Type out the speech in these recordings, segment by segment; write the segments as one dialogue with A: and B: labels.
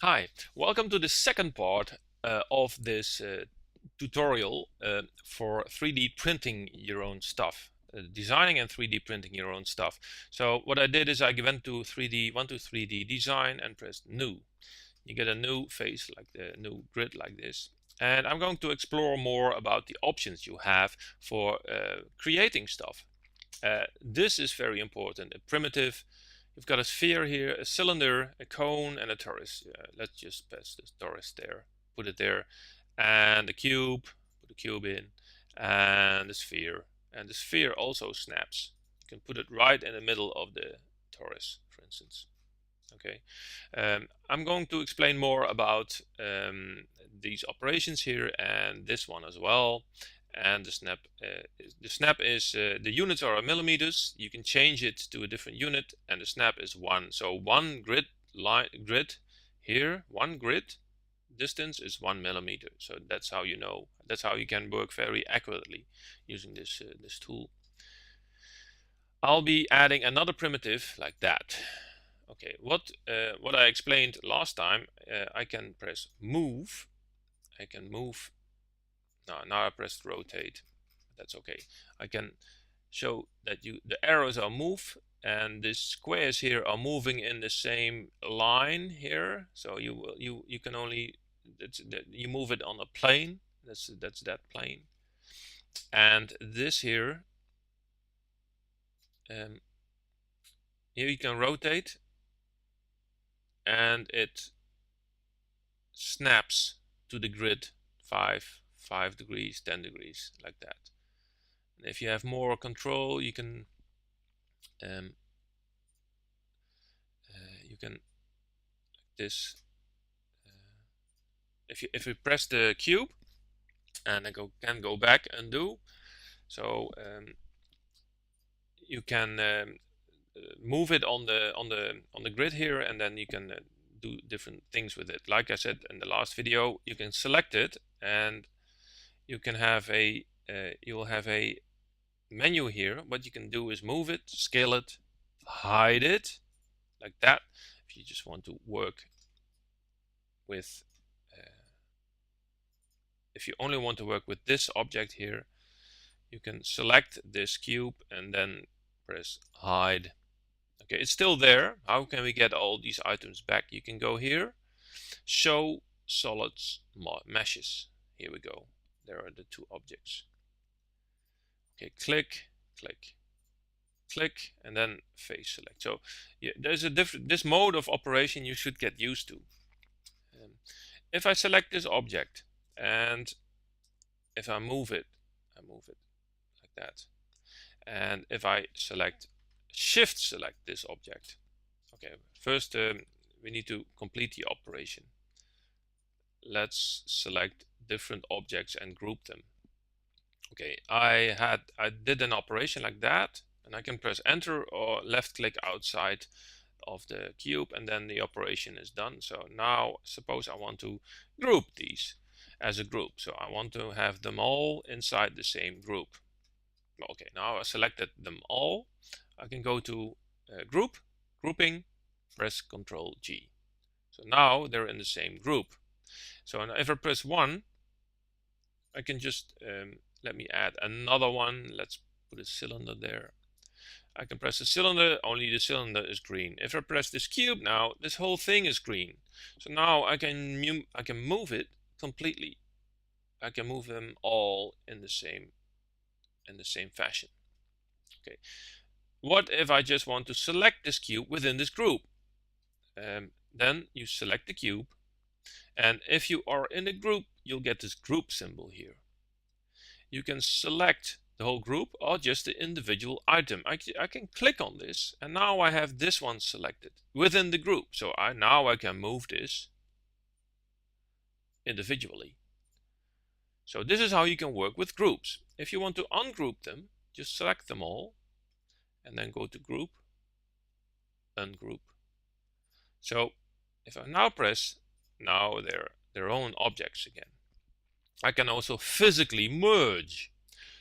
A: Hi, welcome to the second part of this tutorial for 3D printing your own stuff, designing and 3D printing your own stuff. So what I did is I went to 3D design and pressed new. You get a new face like the new grid like this. And I'm going to explore more about the options you have for creating stuff. This is very important. A primitive. You've got a sphere here, a cylinder, a cone, and a torus. Let's just pass this torus there, put it there, and the cube, put the cube in, and the sphere. And the sphere also snaps. You can put it right in the middle of the torus, for instance. Okay, I'm going to explain more about these operations here and this one as well. And the snap is the units are millimeters. You can change it to a different unit, and the snap is 1. So one grid here, one grid distance is 1 millimeter. So that's how you know. That's how you can work very accurately using this this tool. I'll be adding another primitive like that. Okay, what I explained last time, I can press move. I can move. Now I pressed rotate. That's okay. I can show that the arrows are move, and the squares here are moving in the same line here. So you can only you move it on a plane. That's that plane. And this here, here you can rotate, and it snaps to the grid 5 degrees, 10 degrees, like that. And if you have more control, you can like this. If you press the cube, and I can go back and do so, you can move it on the grid here, and then you can do different things with it. Like I said in the last video, you can select it, and you can have a you'll have a menu here. What you can do is move it, scale it, hide it, like that. If you just want to work with if you only want to work with this object here, you can select this cube and then press hide. Okay, it's still there. How can we get all these items back? You can go here, show solids meshes. Here we go. There are the two objects. Okay, click, click, click, and then face select. So yeah, there's a different, this mode of operation you should get used to. If I select this object, and if I move it like that. And if I shift select this object. Okay, first we need to complete the operation. Let's select different objects and group them. Okay, I did an operation like that, and I can press enter or left click outside of the cube, and then the operation is done. So now suppose I want to group these as a group. So I want to have them all inside the same group. Okay, now I selected them all. I can go to group, grouping, press Ctrl G. So now they're in the same group. So if I press 1, I can just let me add another one. Let's put a cylinder there. I can press the cylinder, only the cylinder is green. If I press this cube now, this whole thing is green. So now I can move it completely. I can move them all in the same fashion. Okay. What if I just want to select this cube within this group? Then you select the cube, and if you are in a group, you'll get this group symbol here. You can select the whole group or just the individual item. I can click on this, and now I have this one selected within the group. So now I can move this individually. So this is how you can work with groups. If you want to ungroup them, just select them all and then go to group, ungroup. So if I now press, now they're their own objects again. I can also physically merge.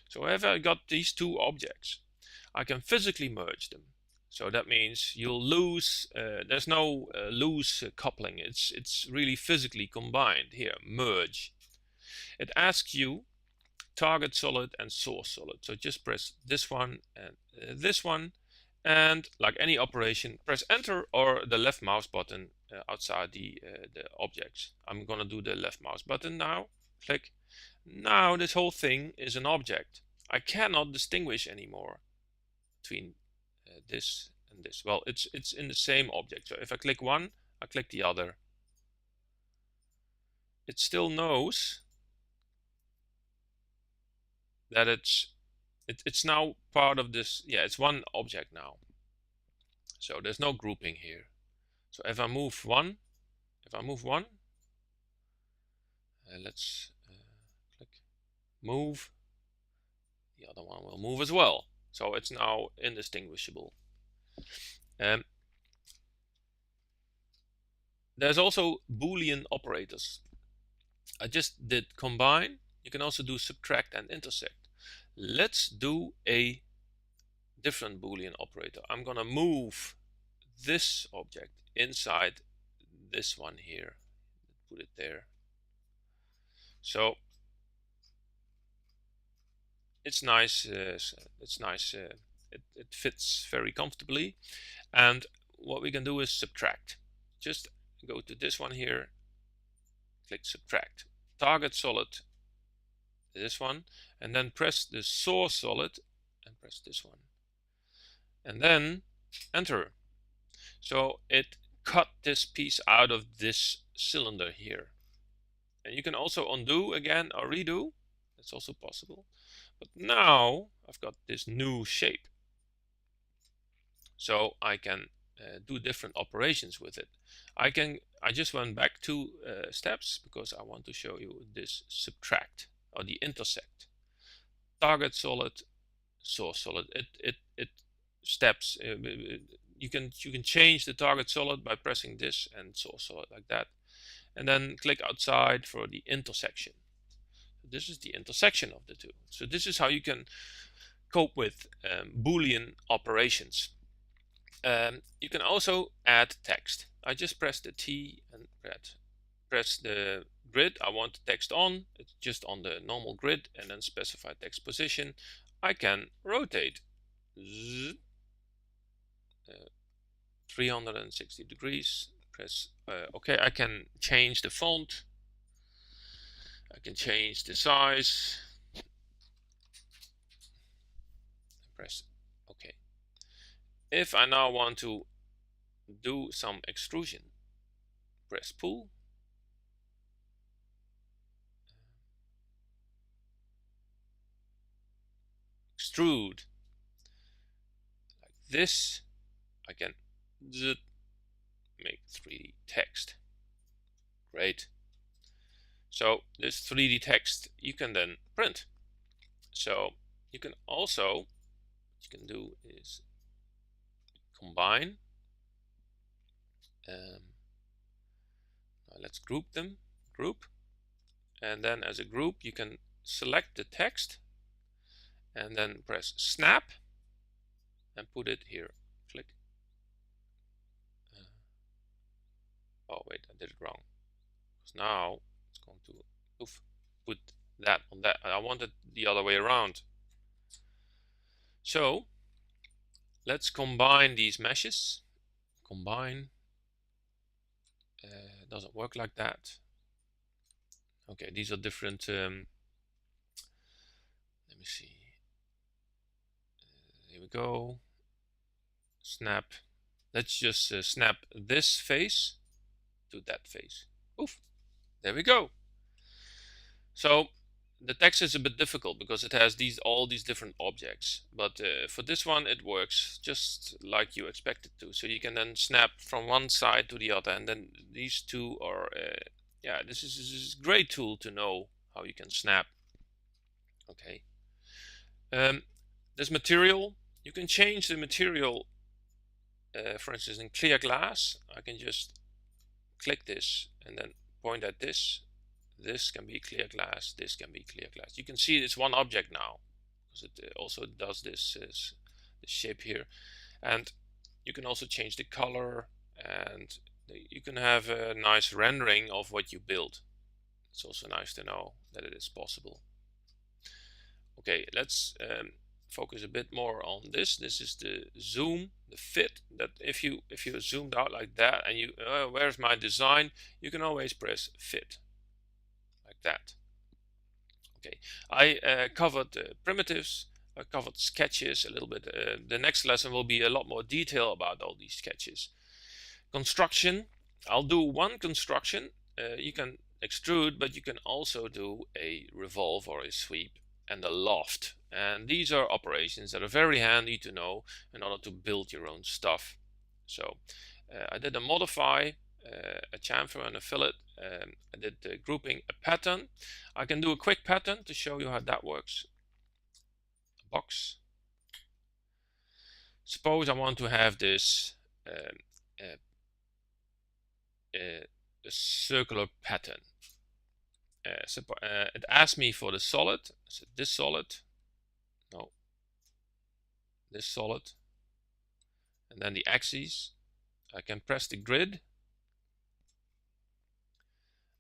A: So if I got these two objects, I can physically merge them. So that means you'll lose, there's no loose coupling. It's really physically combined. Here, merge. It asks you target solid and source solid. So just press this one and this one. And like any operation, press enter or the left mouse button outside the objects. I'm gonna do the left mouse button now. Click. Now this whole thing is an object. I cannot distinguish anymore between this and this. Well, it's in the same object. So if I click one, I click the other. It still knows that it's now part of this. Yeah, it's one object now. So there's no grouping here. So if I move one, let's click move. The other one will move as well. So it's now indistinguishable. There's also Boolean operators. I just did combine. You can also do subtract and intersect. Let's do a different Boolean operator. I'm gonna move this object inside this one here. Put it there. So it's nice. It fits very comfortably. And what we can do is subtract. Just go to this one here. Click subtract. Target solid. This one, and then press the source solid and press this one, and then enter. So it cut this piece out of this cylinder here. And you can also undo again or redo. That's also possible. But now I've got this new shape. So I can do different operations with it. I just went back 2 steps because I want to show you this subtract or the intersect. Target solid, source solid. It steps. You can change the target solid by pressing this and source solid like that, and then click outside for the intersection. This is the intersection of the two. So this is how you can cope with Boolean operations. You can also add text. I just press the T and press the grid. I want the text on. It's just on the normal grid, and then specify text position. I can rotate 360 degrees. Press OK. I can change the font. I can change the size. Press OK. If I now want to do some extrusion, press pull. Extrude like this. I can make 3D text. Great. So this 3D text you can then print. So you can also, what you can do is combine. Let's group them. Group. And then as a group you can select the text and then press snap and put it here. Click. Oh wait, I did it wrong. Because now it's going to put that on that. I want it the other way around. So let's combine these meshes. Combine. Doesn't work like that. Okay, these are different. Let me see. Here we go. Snap. Let's just snap this face to that face. Oof. There we go. So the text is a bit difficult because it has all these different objects, but for this one it works just like you expect it to. So you can then snap from one side to the other, and then these two are yeah, this is a great tool to know how you can snap. Okay. This material, you can change the material. For instance, in clear glass, I can just click this and then point at this. This can be clear glass, this can be clear glass. You can see it's one object now because it also does this shape here. And You can also change the color, and you can have a nice rendering of what you build. It's also nice to know that it is possible. Okay, let's focus a bit more on this. This is the zoom, the fit. That if you zoomed out like that and you where's my design, you can always press fit like that. Okay, I covered primitives. I covered sketches a little bit. The next lesson will be a lot more detail about all these sketches. Construction, I'll do one construction. You can extrude, but you can also do a revolve or a sweep and a loft. And these are operations that are very handy to know in order to build your own stuff. So I did a modify, a chamfer and a fillet. I did the grouping, a pattern. I can do a quick pattern to show you how that works. A box. Suppose I want to have this a circular pattern. It asked me for the solid. So this solid, no, this solid, and then the axes. I can press the grid,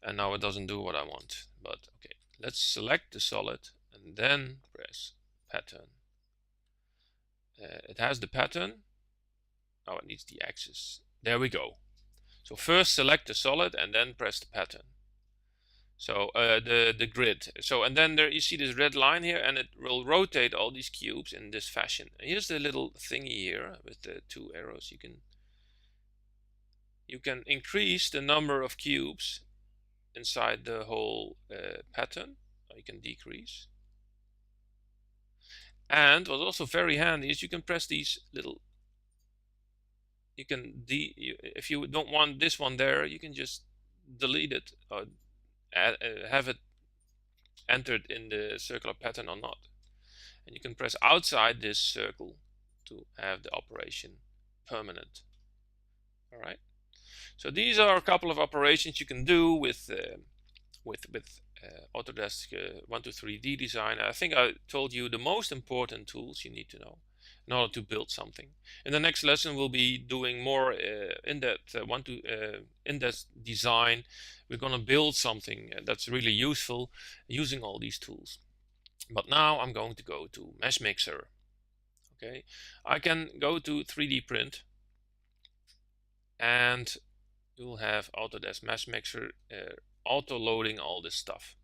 A: and now it doesn't do what I want. But okay, let's select the solid and then press pattern. It has the pattern. Oh, it needs the axis. There we go. So first select the solid and then press the pattern. So the grid. So and then there you see this red line here, and it will rotate all these cubes in this fashion. And here's the little thingy here with the two arrows. You can increase the number of cubes inside the whole pattern. Or you can decrease. And what's also very handy is you can press these little. You can if you don't want this one there, you can just delete it or have it entered in the circular pattern or not. And you can press outside this circle to have the operation permanent. All right. So these are a couple of operations you can do with Autodesk 123D design. I think I told you the most important tools you need to know in order to build something. In the next lesson, we'll be doing more in-depth in-depth design. We're going to build something that's really useful using all these tools. But now I'm going to go to Meshmixer. Okay, I can go to 3D print, and you'll have Autodesk Meshmixer auto loading all this stuff.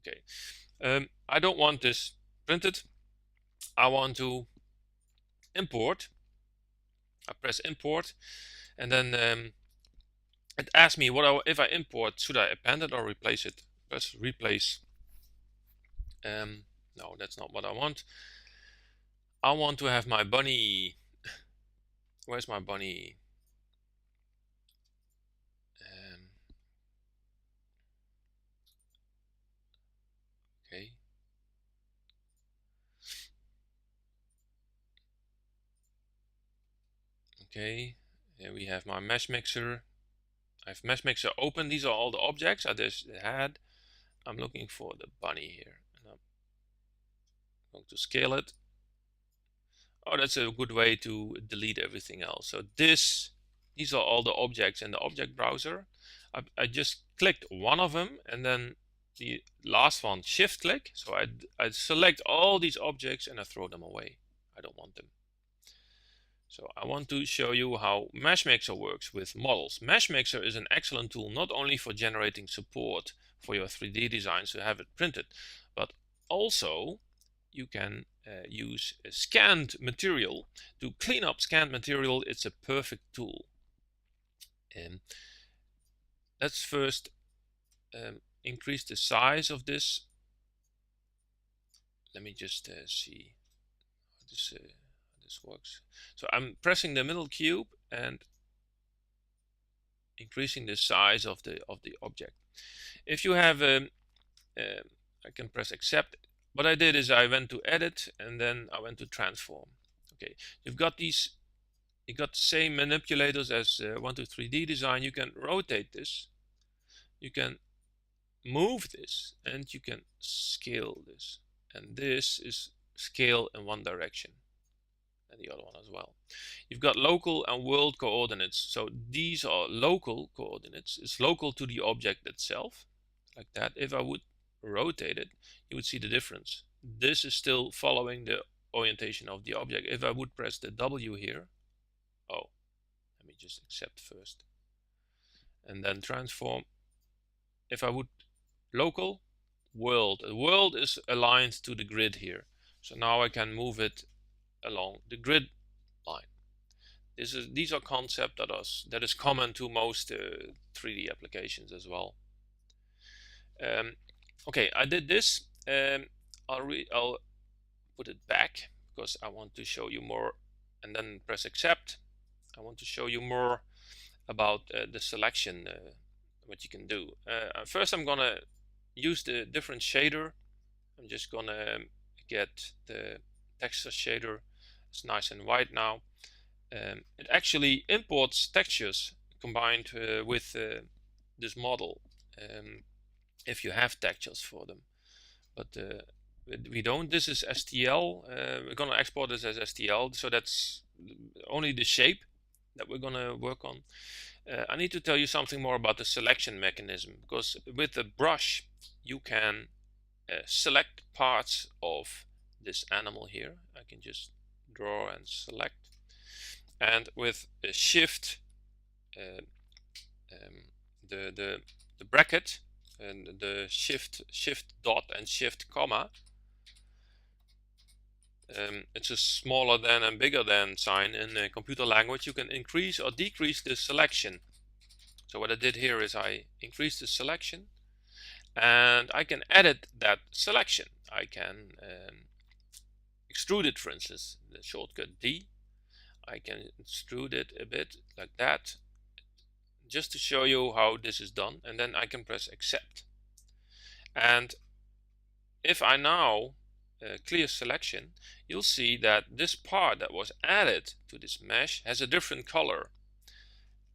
A: Okay, I don't want this printed. I want to import. I press import, and then it asks me if I import, should I append it or replace it? Press replace. No, that's not what I want. I want to have my bunny. Where's my bunny? Okay. Okay, here we have my Meshmixer. I have Meshmixer open. These are all the objects I just had. I'm looking for the bunny here, and I'm going to scale it. Oh, that's a good way to delete everything else. So these are all the objects in the object browser. I just clicked one of them, and then the last one, shift click. So I select all these objects and I throw them away. I don't want them. So I want to show you how Meshmixer works with models. Meshmixer is an excellent tool not only for generating support for your 3D designs to have it printed, but also you can use a scanned material to clean up scanned material. It's a perfect tool. Let's first increase the size of this. Let me just see how this works. So I'm pressing the middle cube and increasing the size of the object. If you have I can press accept. What I did is I went to edit and then I went to transform. Okay, you got the same manipulators as 123D design. You can rotate this, you can move this, and you can scale this. And this is scale in one direction. and the other one as well. You've got local and world coordinates. So these are local coordinates. It's local to the object itself, like that. If I would rotate it, you would see the difference. This is still following the orientation of the object. If I would press the W here, oh, let me just accept first, and then transform. If I would local, world, the world is aligned to the grid here. So now I can move it along the grid line. These are concepts that is common to most 3D applications as well. Okay, I did this. I'll put it back because I want to show you more, and then press accept. I want to show you more about the selection, what you can do. First, I'm gonna use the different shader. I'm just gonna get the texture shader. It's nice and white now. It actually imports textures combined with this model, if you have textures for them, but we don't. This is STL. We're gonna export this as STL, so that's only the shape that we're gonna work on. I need to tell you something more about the selection mechanism, because with the brush you can select parts of this animal here. I can just draw and select, and with a shift, the bracket and the shift dot and shift comma, it's a smaller than and bigger than sign in computer language. You can increase or decrease the selection. So what I did here is I increased the selection, and I can edit that selection. I can extrude it, for instance, the shortcut D. I can extrude it a bit like that, just to show you how this is done, and then I can press accept. And if I now clear selection, you'll see that this part that was added to this mesh has a different color.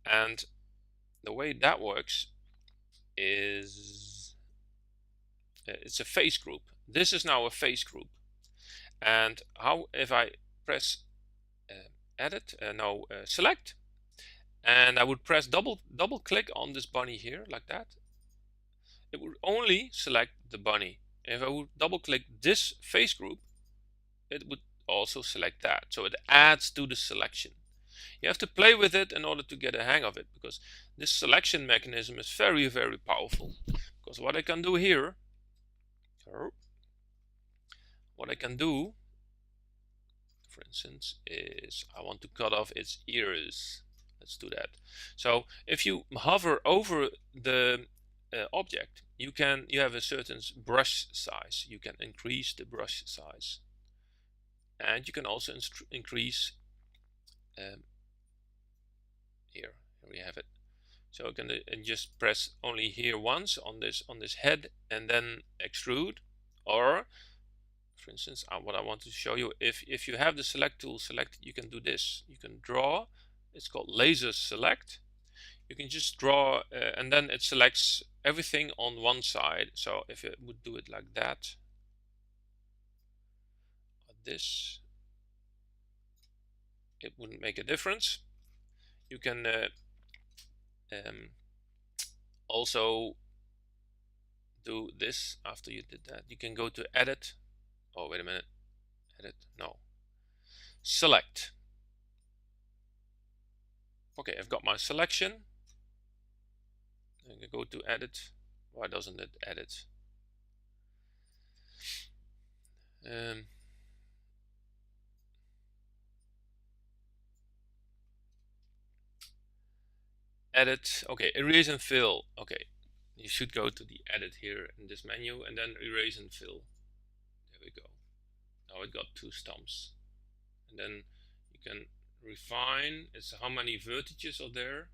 A: And the way that works is it's a face group. This is now a face group. And how, if I press edit, select, and I would press double click on this bunny here like that, it would only select the bunny. If I would double click this face group, it would also select that. So it adds to the selection. You have to play with it in order to get a hang of it, because this selection mechanism is very, very powerful. Because what I can do here, for instance, is I want to cut off its ears. Let's do that. So if you hover over the object, you have a certain brush size. You can increase the brush size, and you can also increase. Here we have it. So I can just press only here once on this head, and then extrude. Or, for instance, what I want to show you, if you have the select tool selected, you can do this. You can draw. It's called laser select. You can just draw, and then it selects everything on one side. So if it would do it like that, or this, it wouldn't make a difference. You can also do this after you did that. You can go to edit. Oh, wait a minute. Edit. No. Select. Okay, I've got my selection. I can go to edit. Why doesn't it edit? Edit. Okay, erase and fill. Okay, you should go to the edit here in this menu, and then erase and fill. There we go. Now it got two stumps. And then you can refine. It's how many vertices are there.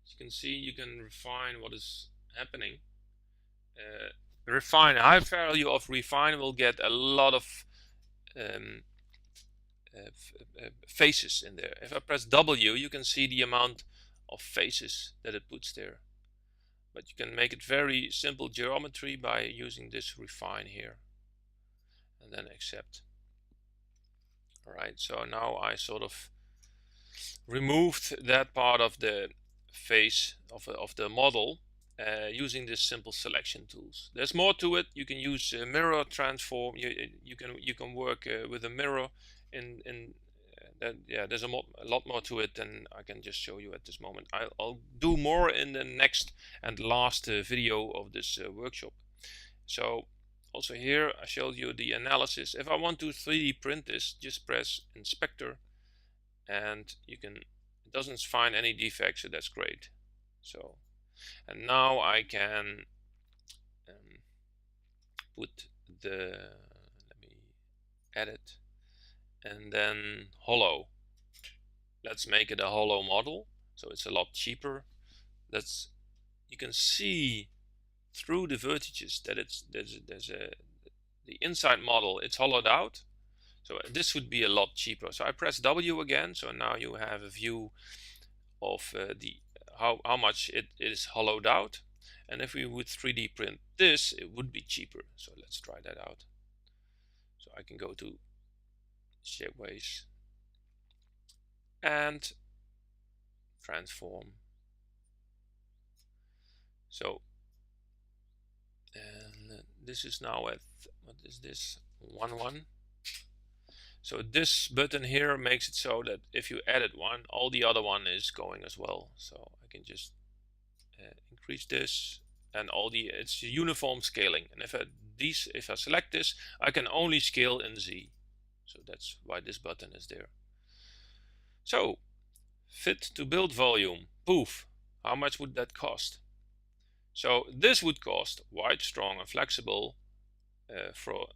A: As you can see, you can refine what is happening. Refine, a high value of refine will get a lot of faces in there. If I press W, you can see the amount of faces that it puts there. But you can make it very simple geometry by using this refine here, and then accept. All right, so now I sort of removed that part of the face of the model using this simple selection tools. There's more to it. You can use mirror transform. You can work with a mirror in that. Yeah, there's a lot more to it than I can just show you at this moment. I'll do more in the next and last video of this workshop. So also here I showed you the analysis. If I want to 3D print this, just press inspector, and it doesn't find any defects, so that's great. So, and now I can put let me edit, and then hollow. Let's make it a hollow model, so it's a lot cheaper. You can see through the vertices that the inside model, it's hollowed out. So this would be a lot cheaper. So I press W again, so now you have a view of how much it is hollowed out. And if we would 3D print this, it would be cheaper. So let's try that out. So I can go to Shapeways and transform. So, and this is now at, what is this, 1.1. So this button here makes it so that if you edit one, all the other one is going as well. So I can just increase this, and it's uniform scaling. And if I select this, I can only scale in Z. So that's why this button is there. So fit to build volume, poof, how much would that cost? So this would cost wide, strong, and flexible for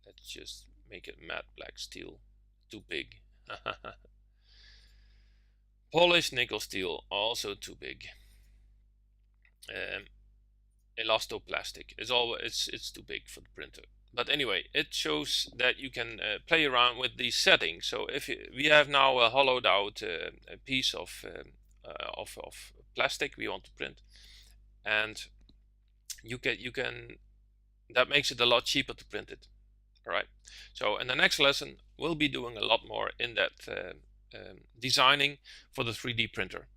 A: let's just make it matte black steel, too big. Polished nickel steel, also too big. Elastoplastic is it's too big for the printer. But anyway, it shows that you can play around with these settings. So if we have now a hollowed out a piece of plastic we want to print, and that makes it a lot cheaper to print it. All right. So in the next lesson, we'll be doing a lot more in that designing for the 3D printer.